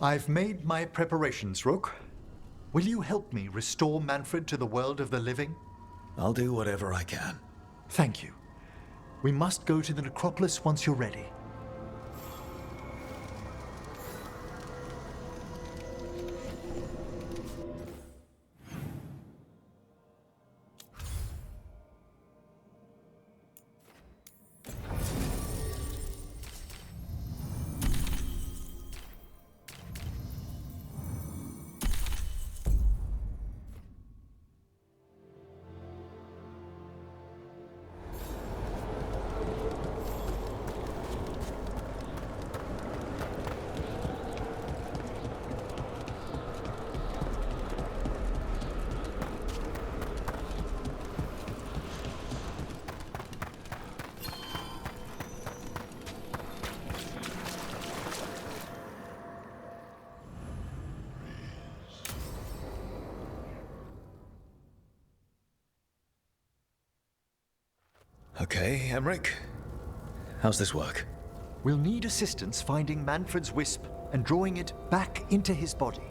I've made my preparations, Rook. Will you help me restore Manfred to the world of the living? I'll do whatever I can. Thank you. We must go to the necropolis once you're ready. Okay, Emmerich. How's this work? We'll need assistance finding Manfred's wisp and drawing it back into his body.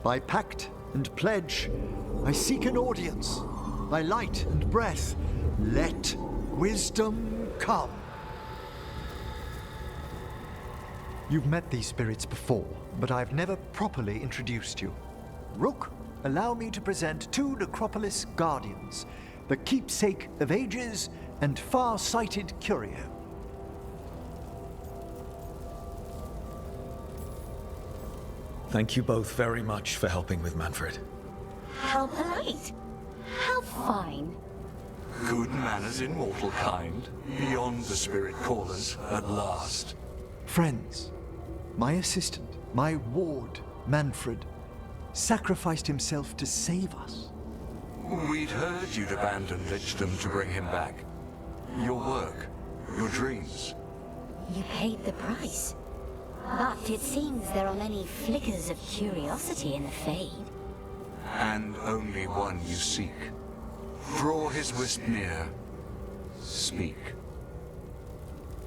By pact and pledge, I seek an audience. By light and breath, let wisdom come. You've met these spirits before, but I've never properly introduced you. Rook, allow me to present two Necropolis Guardians, the keepsake of ages and far-sighted curio. Thank you both very much for helping with Manfred. How polite. How fine. Good manners in mortal kind, beyond the spirit callers at last. Friends, my assistant, my ward, Manfred, sacrificed himself to save us. We'd heard you'd abandoned Lichdom to bring him back. Your work, your dreams. You paid the price. But it seems there are many flickers of curiosity in the Fade. And only one you seek. Draw his wisp near. Speak.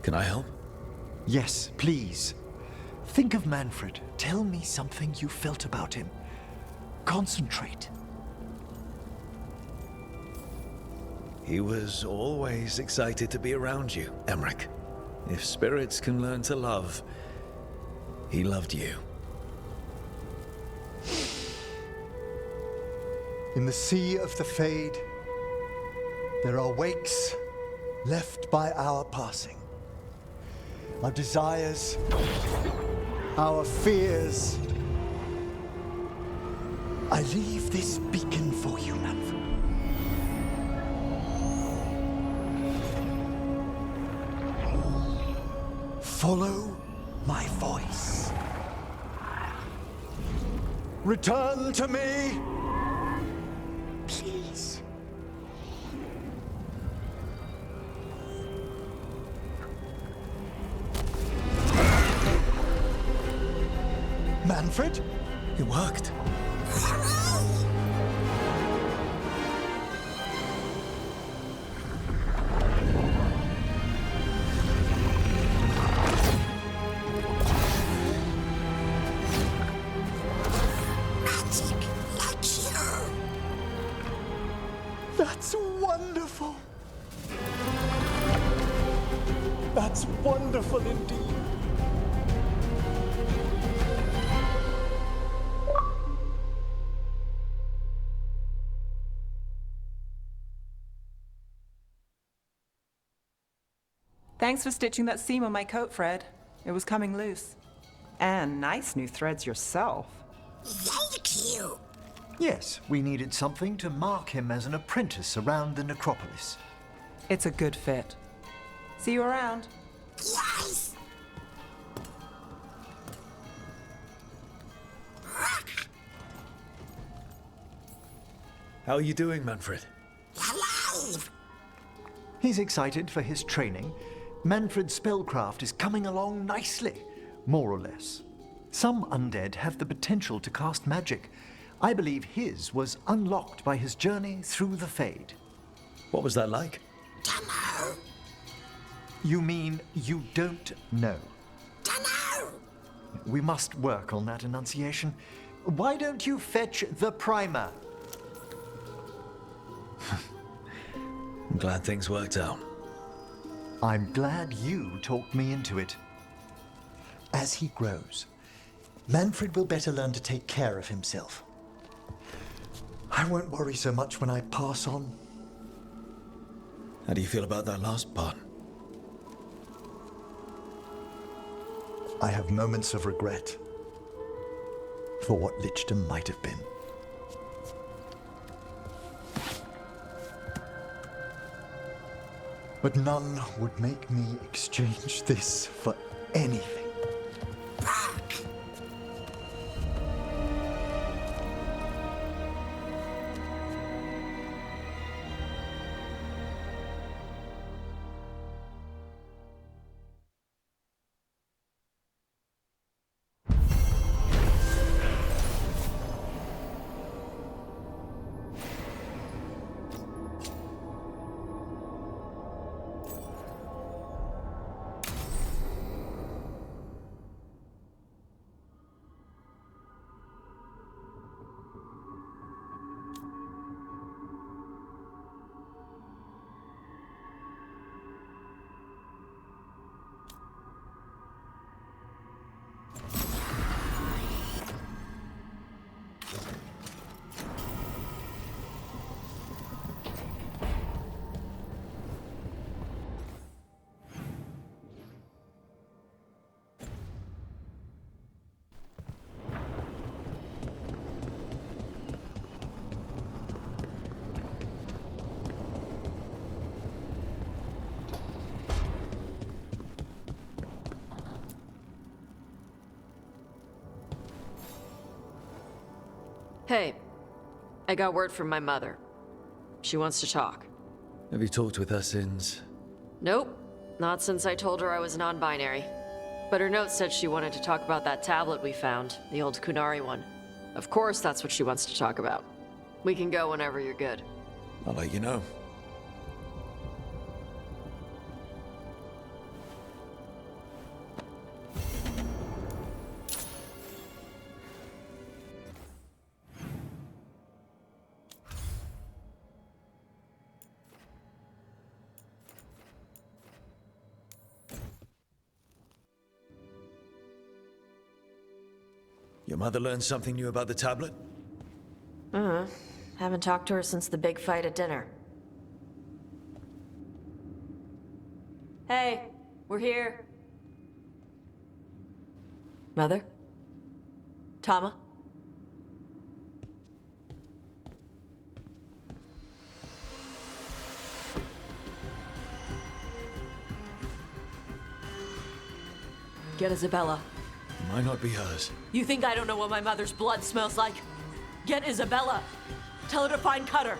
Can I help? Yes, please. Think of Manfred. Tell me something you felt about him. Concentrate. He was always excited to be around you, Emmerich. If spirits can learn to love, he loved you. In the sea of the Fade, there are wakes left by our passing. Our desires, our fears. I leave this beacon for you, Manfred. Follow my voice. Return to me, please. Manfred? It worked. That's wonderful. That's wonderful indeed. Thanks for stitching that seam on my coat, Fred. It was coming loose. And nice new threads yourself. Thank you. Yes, we needed something to mark him as an apprentice around the necropolis. It's a good fit. See you around. Yes. How are you doing, Manfred? Alive. He's excited for his training. Manfred's spellcraft is coming along nicely, more or less. Some undead have the potential to cast magic. I believe his was unlocked by his journey through the Fade. What was that like? Dunno. You mean you don't know? Dunno. We must work on that enunciation. Why don't you fetch the primer? I'm glad things worked out. I'm glad you talked me into it. As he grows, Manfred will better learn to take care of himself. I won't worry so much when I pass on. How do you feel about that last part? I have moments of regret for what Lichdom might have been. But none would make me exchange this for anything. Hey, I got word from my mother. She wants to talk. Have you talked with her since? Nope, not since I told her I was non-binary. But her note said she wanted to talk about that tablet we found, the old Kunari one. Of course that's what she wants to talk about. We can go whenever you're good. I'll let you know. Your mother learned something new about the tablet? Haven't talked to her since the big fight at dinner. Hey, we're here. Mother? Tama? Get Isabella. Might not be hers. You think I don't know what my mother's blood smells like? Get Isabella. Tell her to find Cutter.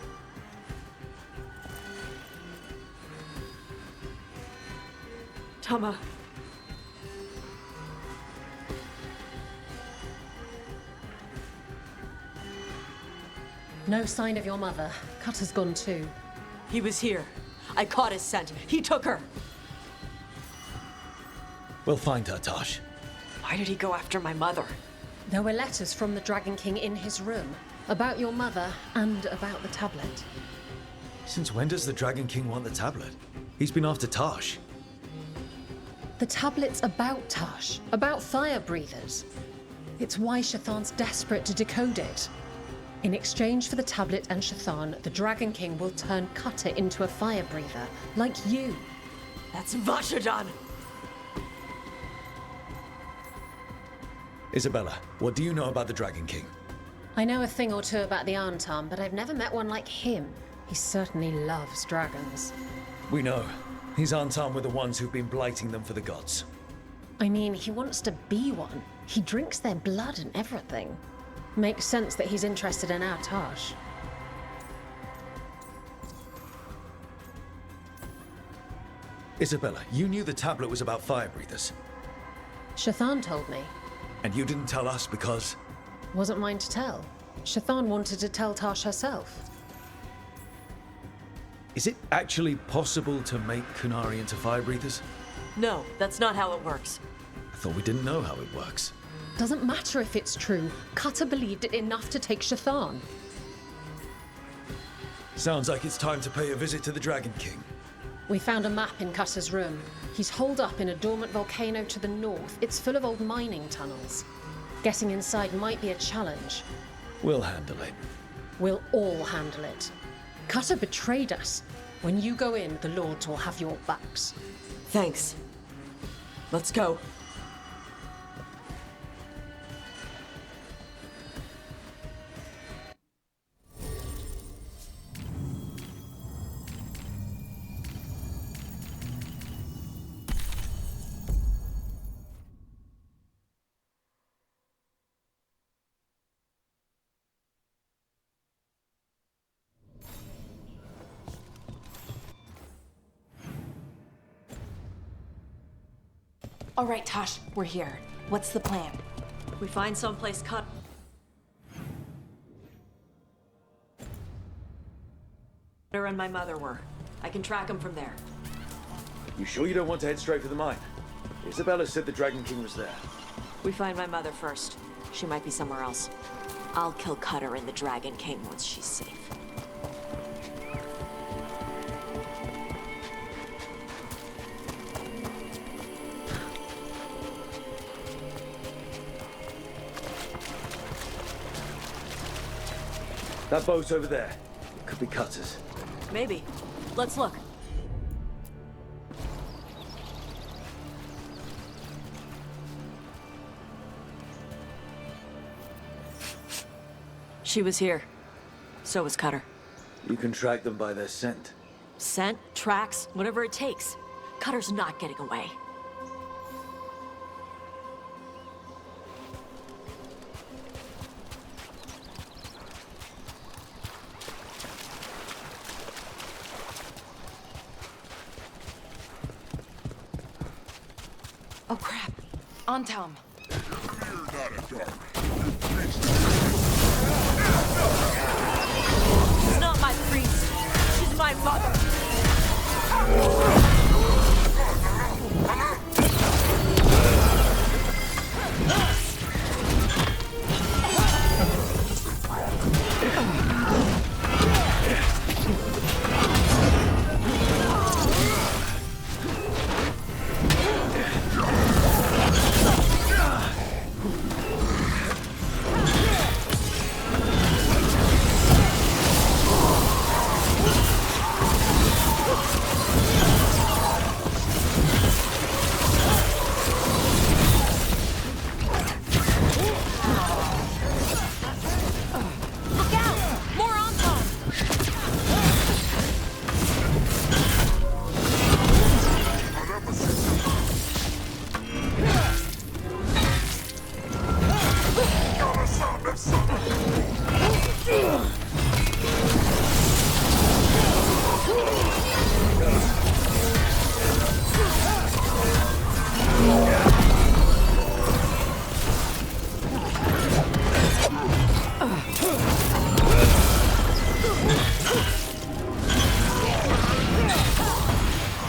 Tama. No sign of your mother. Cutter's gone too. He was here. I caught his scent. He took her. We'll find her, Tosh. Why did he go after my mother? There were letters from the Dragon King in his room about your mother and about the tablet. Since when does the Dragon King want the tablet? He's been after Tosh. The tablet's about Tash, about fire breathers. It's why Shathan's desperate to decode it. In exchange for the tablet and Shathan, the Dragon King will turn Cutter into a fire breather, like you. That's Vashadan! Isabella, what do you know about the Dragon King? I know a thing or two about the Arntam, but I've never met one like him. He certainly loves dragons. We know. He's Antam with the ones who've been blighting them for the gods. I mean, he wants to be one. He drinks their blood and everything. Makes sense that he's interested in our Tash. Isabella, you knew the tablet was about fire breathers. Shathan told me. And you didn't tell us because... Wasn't mine to tell. Shathan wanted to tell Tash herself. Is it actually possible to make Kunari into fire breathers? No, that's not how it works. I Thought we didn't know how it works. Doesn't matter if it's true. Cutter believed it enough to take Shathan. Sounds like it's time to pay a visit to the Dragon King. We found a map in Cutter's room. He's holed up in a dormant volcano to the north. It's full of old mining tunnels. Getting inside might be a challenge. We'll handle it. We'll all handle it. Cutter betrayed us. When you go in, the Lords will have your backs. Thanks. Let's go. All right, Tosh, we're here. What's the plan? We find someplace cut. Cutter and my mother were. I can track them from there. You sure you don't want to head straight for the mine? Isabella said the Dragon King was there. We find my mother first. She might be somewhere else. I'll kill Cutter and the Dragon King once she's safe. That boat's over there. Could be Cutter's. Maybe. Let's look. She was here. So was Cutter. You can track them by their scent. Scent, tracks, whatever it takes. Cutter's not getting away. Oh crap. On Tom. She's not my priest. She's my mother.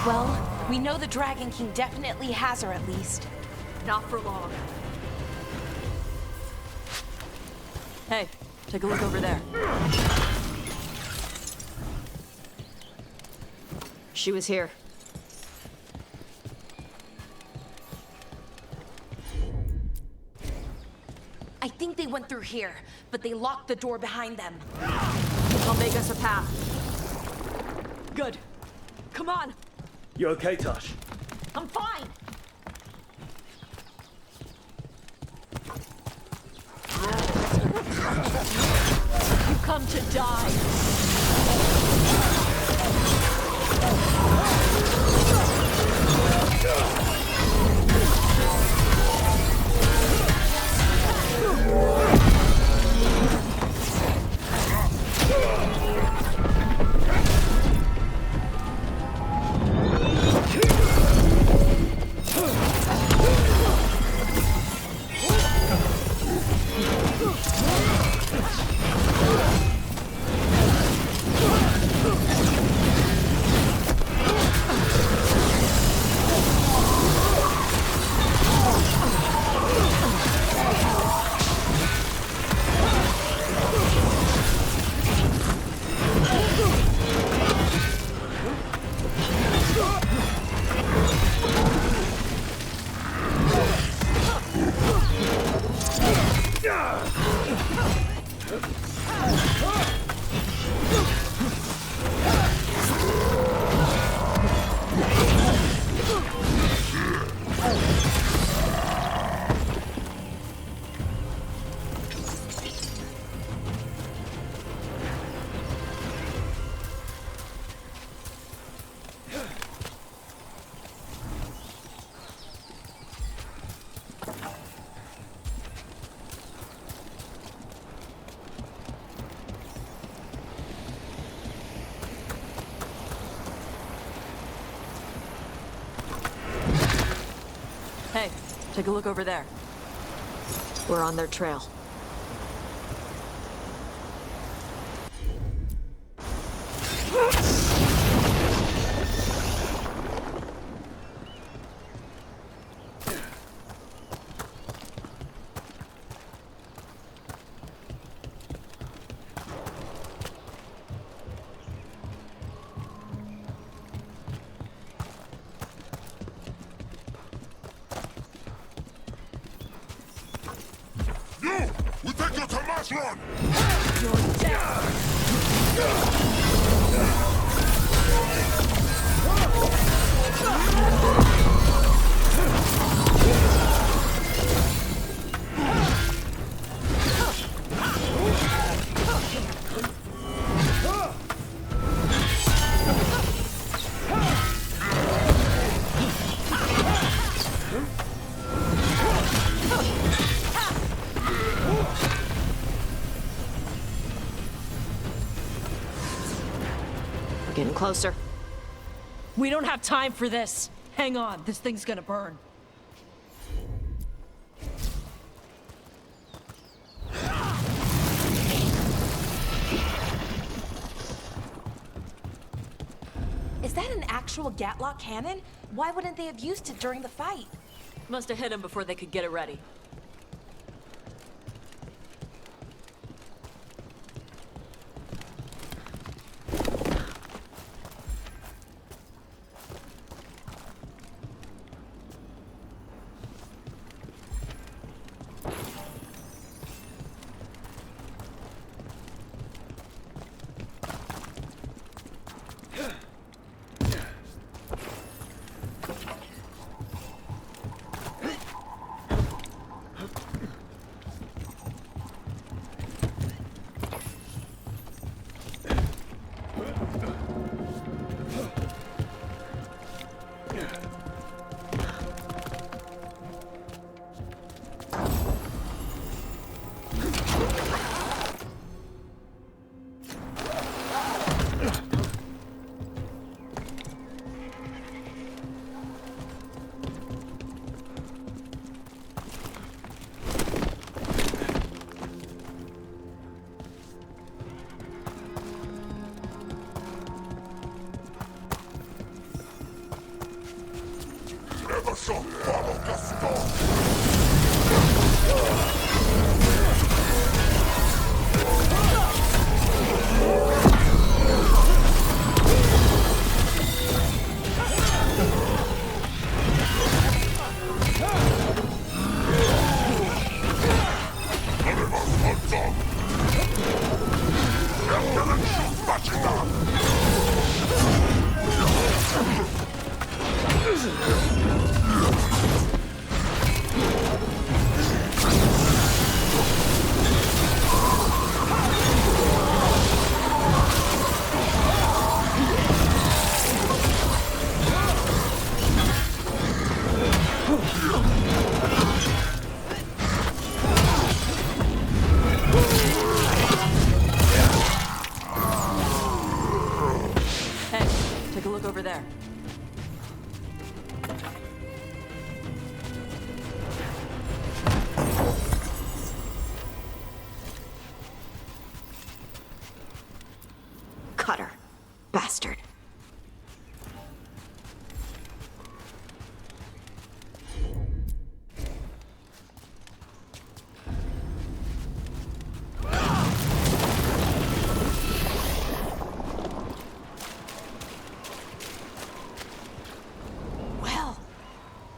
Well, we know the Dragon King definitely has her at least. Not for long. Hey, take a look over there. She was here. I think they went through here, but they locked the door behind them. I'll make us a path. Good. Come on. You okay, Tosh? I'm fine! You come to die. Hey, take a look over there. We're on their trail. Getting closer. We don't have time for this. Hang on, this thing's gonna burn. Is that an actual Gatlock cannon? Why wouldn't they have used it during the fight? Must have hit him before they could get it ready.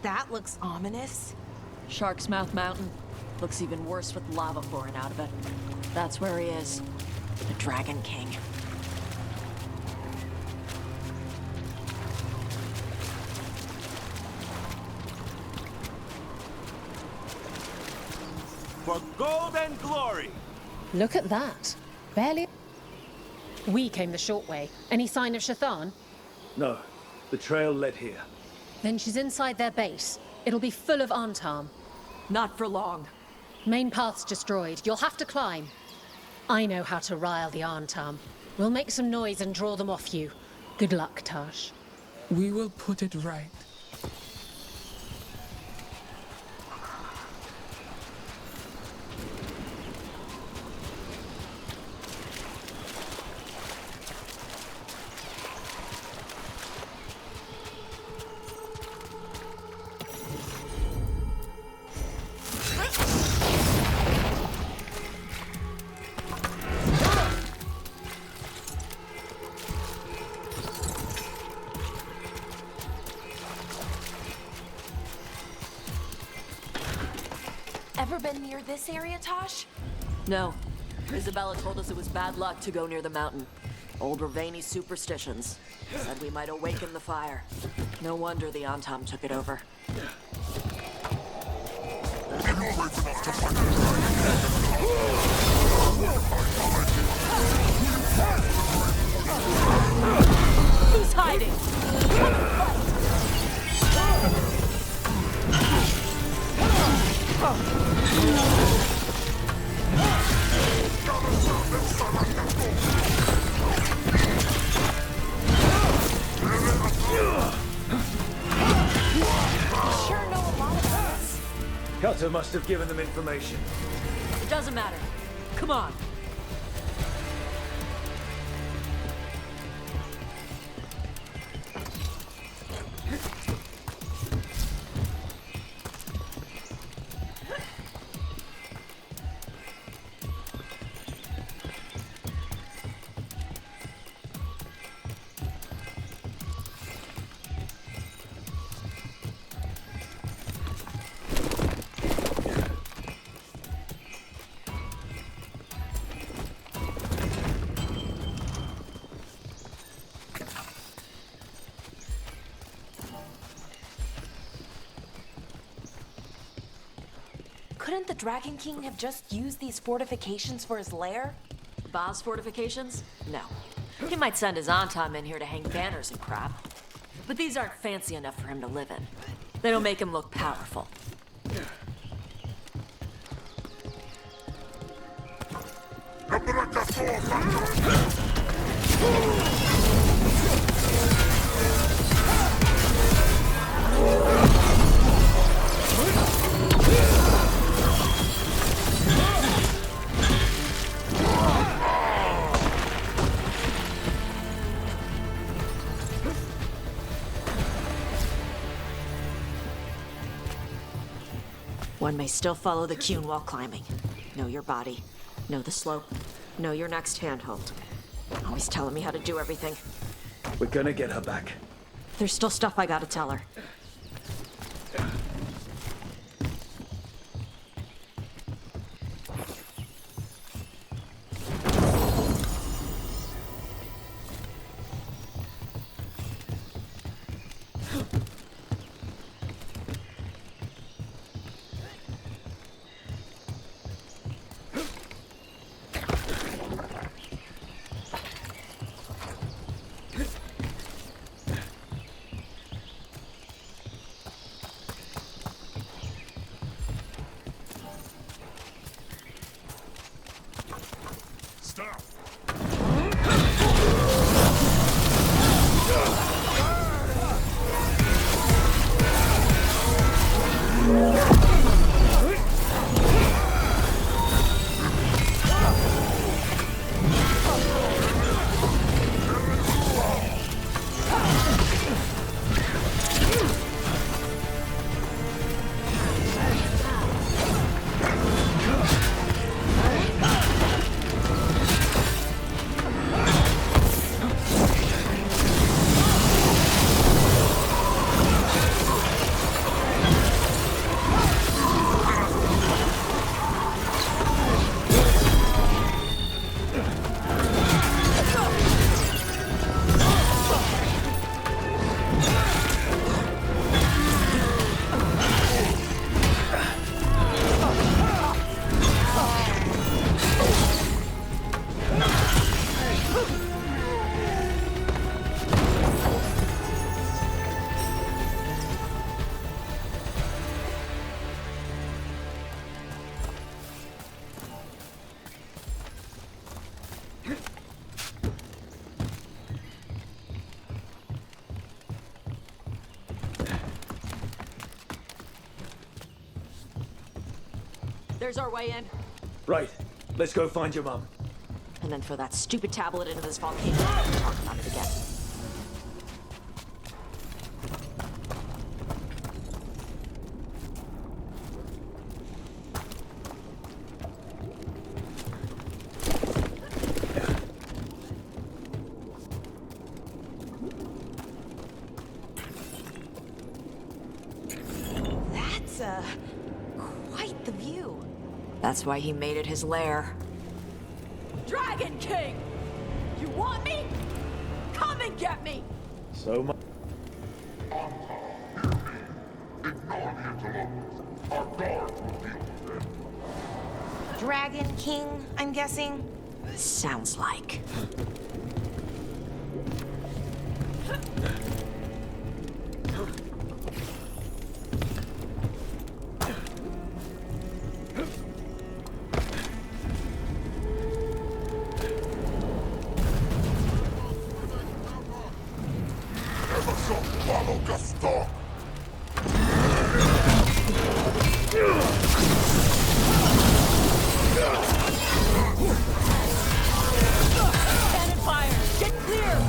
That looks ominous. Shark's Mouth Mountain. Looks even worse with lava pouring out of it. That's where he is. The Dragon King. For gold and glory! Look at that. Barely... We came the short way. Any sign of Shathan? No. The trail led here. Then she's inside their base. It'll be full of Antam. Not for long. Main path's destroyed. You'll have to climb. I know how to rile the Antam. We'll make some noise and draw them off you. Good luck, Tash. We will put it right. Ever been near this area, Tosh? No. Isabella told us it was bad luck to go near the mountain. Old Ravani superstitions. Said we might awaken the fire. No wonder the Antam took it over. Who's hiding? Sure know a lot about us. Cutter must have given them information. It doesn't matter. Come on. Couldn't the Dragon King have just used these fortifications for his lair? Ba's fortifications? No. He might send his Antam in here to hang banners and crap. But these aren't fancy enough for him to live in. They don't make him look powerful. One may still follow the Qun while climbing. Know your body. Know the slope. Know your next handhold. Always telling me how to do everything. We're gonna get her back. There's still stuff I gotta tell her. There's our way in. Right. Let's go find your mum. And then throw that stupid tablet into this volcano and talk about it again. Quite the view. That's why he made it his lair. Dragon King! You want me? Come and get me! So much. Dragon King, I'm guessing? Sounds like. Cannon fire! Get clear!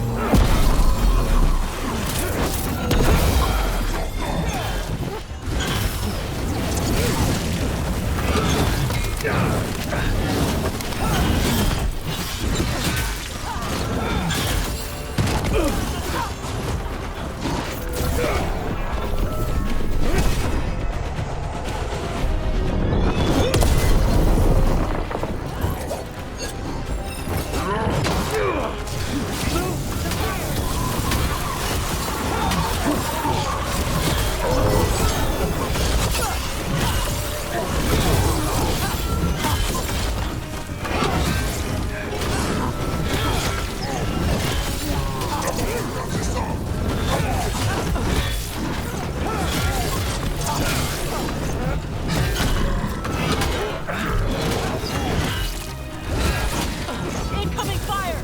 Incoming fire!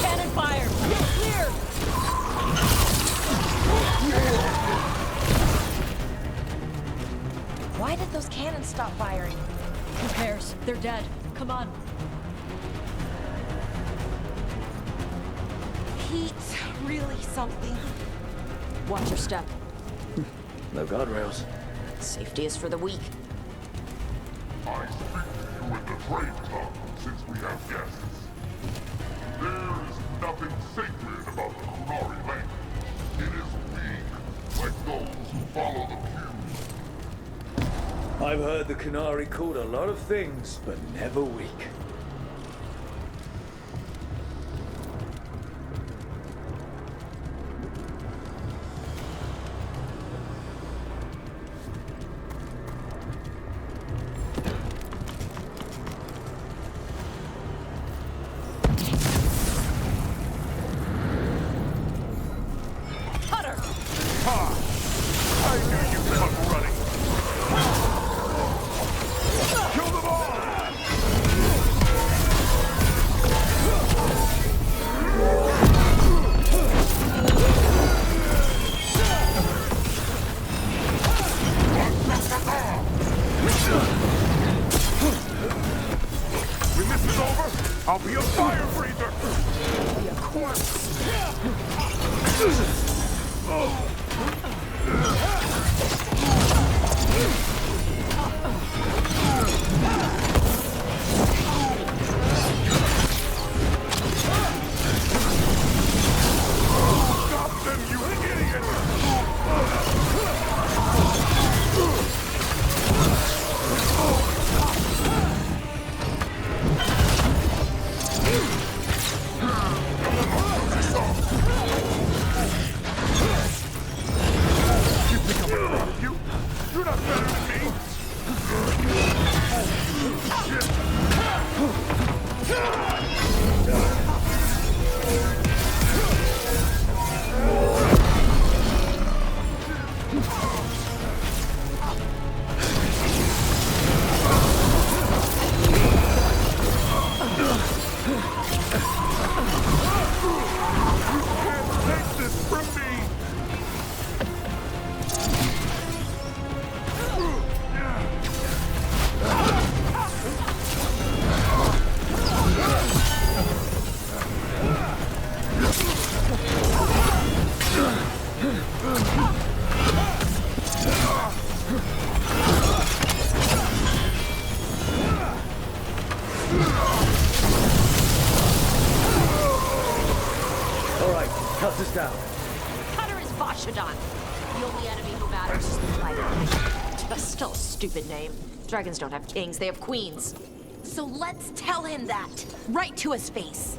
Cannon fire! Get clear! Why did those cannons stop firing? Who cares? They're dead. Come on. Heat's really something. Watch your step. No guardrails. Safety is for the weak. I speak to you in the trade tongue since we have guests. There is nothing sacred about the Kunari language. It is weak, like those who follow the pews. I've heard the Kunari called a lot of things, but never weak. Cutter! I knew you'd come running. Kill them all! When this is over, I'll be a fire breather! Be a corpse! Stop them, you idiot! You think I'm afraid of you? You're not better than me! cut us down. Cutter is Vashadon. The only enemy who matters is the fighter. Still a stupid name. Dragons don't have kings, they have queens. So let's tell him that. Right to his face.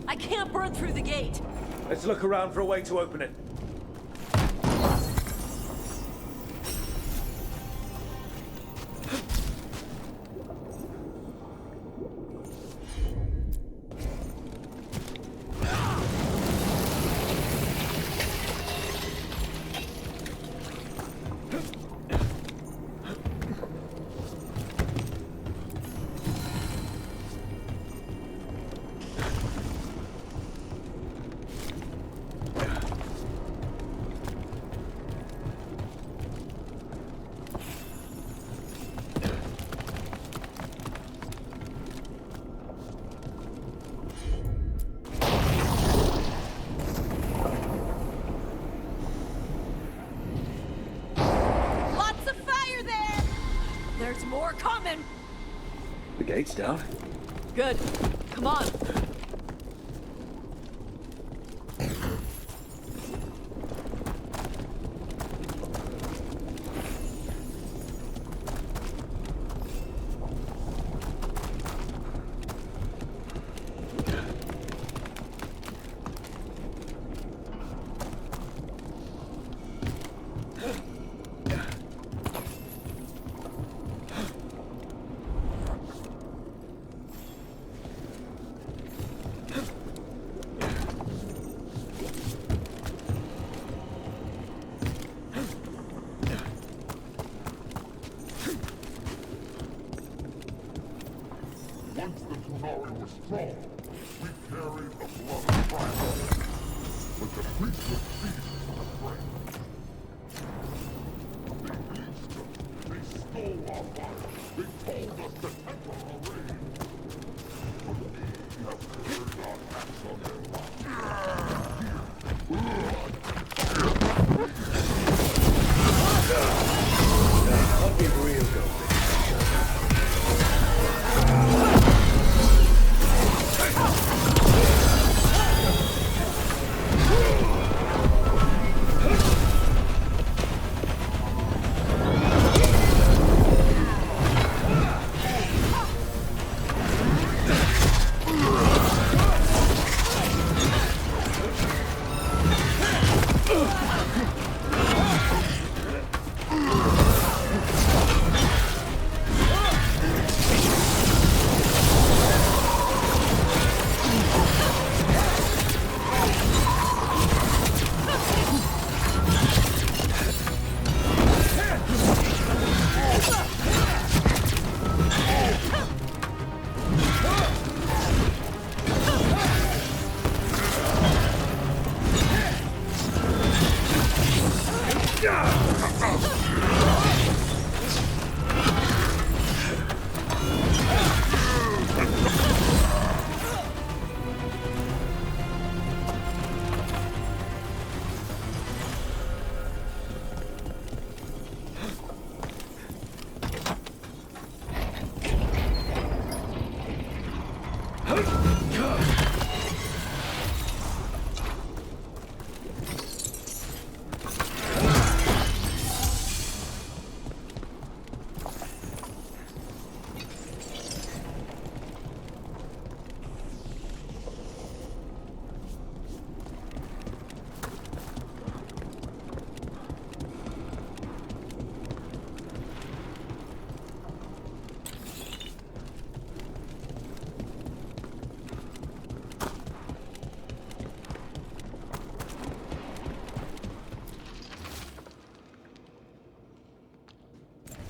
I can't burn through the gate. Let's look around for a way to open it. There's more coming! The gate's down. Good. Come on. Once the Qunari were strong, we carried the blood of tribes. But the priesthood ceased to pray. They bleached us. They stole our fire. They told us to enter our reign. But we have turned our backs on them. I'll be real good.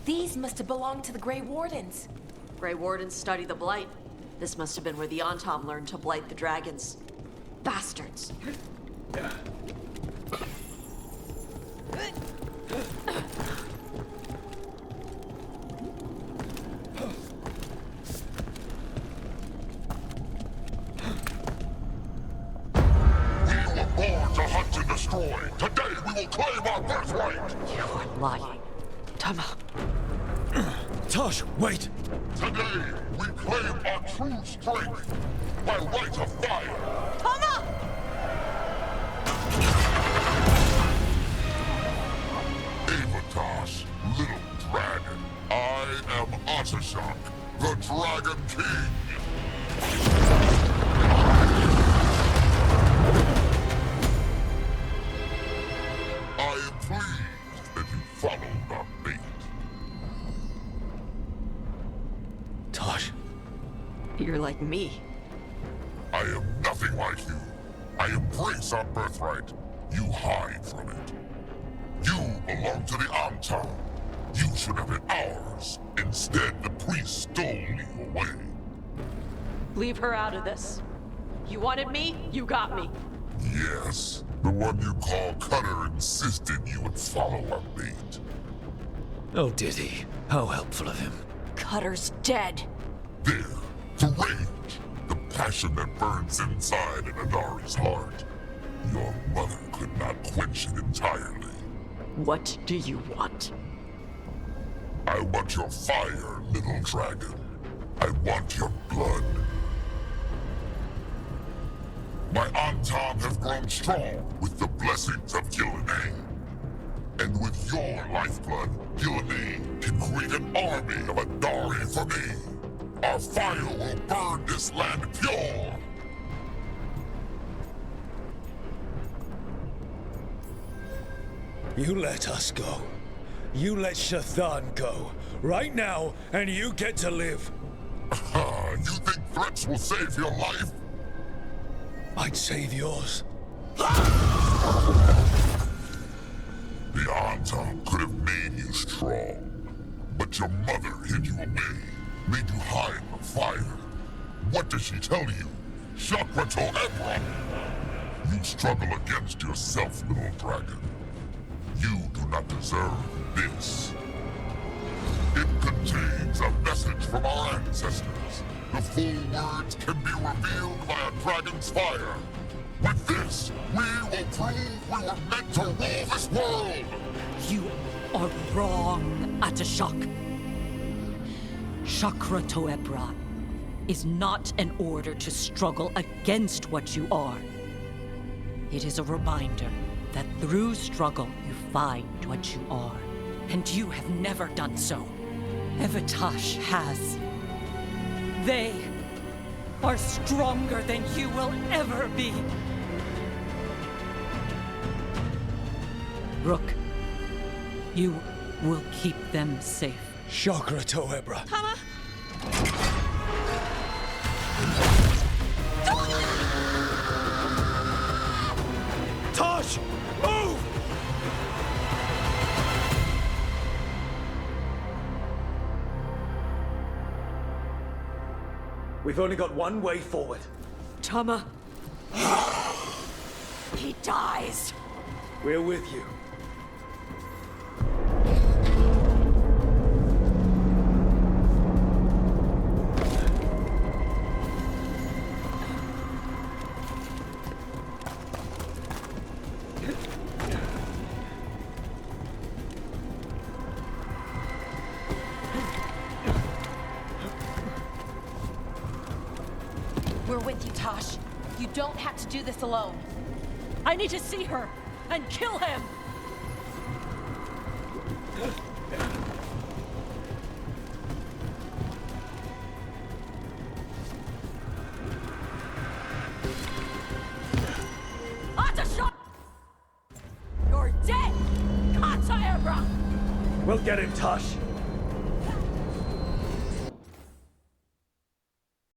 These must have belonged to the Grey Wardens. Grey Wardens study the Blight. This must have been where the Antom learned to blight the dragons. Bastards. We were born to hunt and destroy. Today we will claim our birthright! You are lying. Tama. Tosh, wait! Today, we claim our true strength by right of fire! Tama! Avatosh, little dragon. I am Otashok, the Dragon King! I am pleased that you followed our bait. Tosh. You're like me. I am nothing like you. I embrace our birthright. You hide from it. You belong to the Antam. You should have been ours. Instead, the priest stole you away. Leave her out of this. You wanted me, you got me. Yes, the one you call Cutter insisted you would follow our bait. Oh, did he? How helpful of him. Cutter's dead. There, the rage, the passion that burns inside an Adari's heart. Your mother could not quench it entirely. What do you want? I want your fire, little dragon. I want your blood. My Antam have grown strong with the blessings of Gillenay. And with your lifeblood, Gillenay can create an army of Adari for me. Our fire will burn this land pure. You let us go. You let Shathan go. Right now, and you get to live. You think threats will save your life? I'd save yours. The Antam could have made you strong. But your mother hid you away, made you hide the fire. What does she tell you? Shakrato Ebra! You struggle against yourself, little dragon. You do not deserve this. It contains a message from our ancestors. The full words can be revealed by a dragon's fire. With this, we will prove we were meant to rule this world! You are wrong, Atashok. Chakra Toebra is not an order to struggle against what you are. It is a reminder that through struggle you find what you are. And you have never done so. Evatash has. They are stronger than you will ever be. Rook, you will keep them safe. Chakra Toebra. Tama! Tosh! Move! We've only got one way forward. Tama. He dies. We're with you. We're with you, Tosh. You don't have to do this alone. I need to see her and kill him. Atashok! You're dead! Kataebra! We'll get him, Tosh.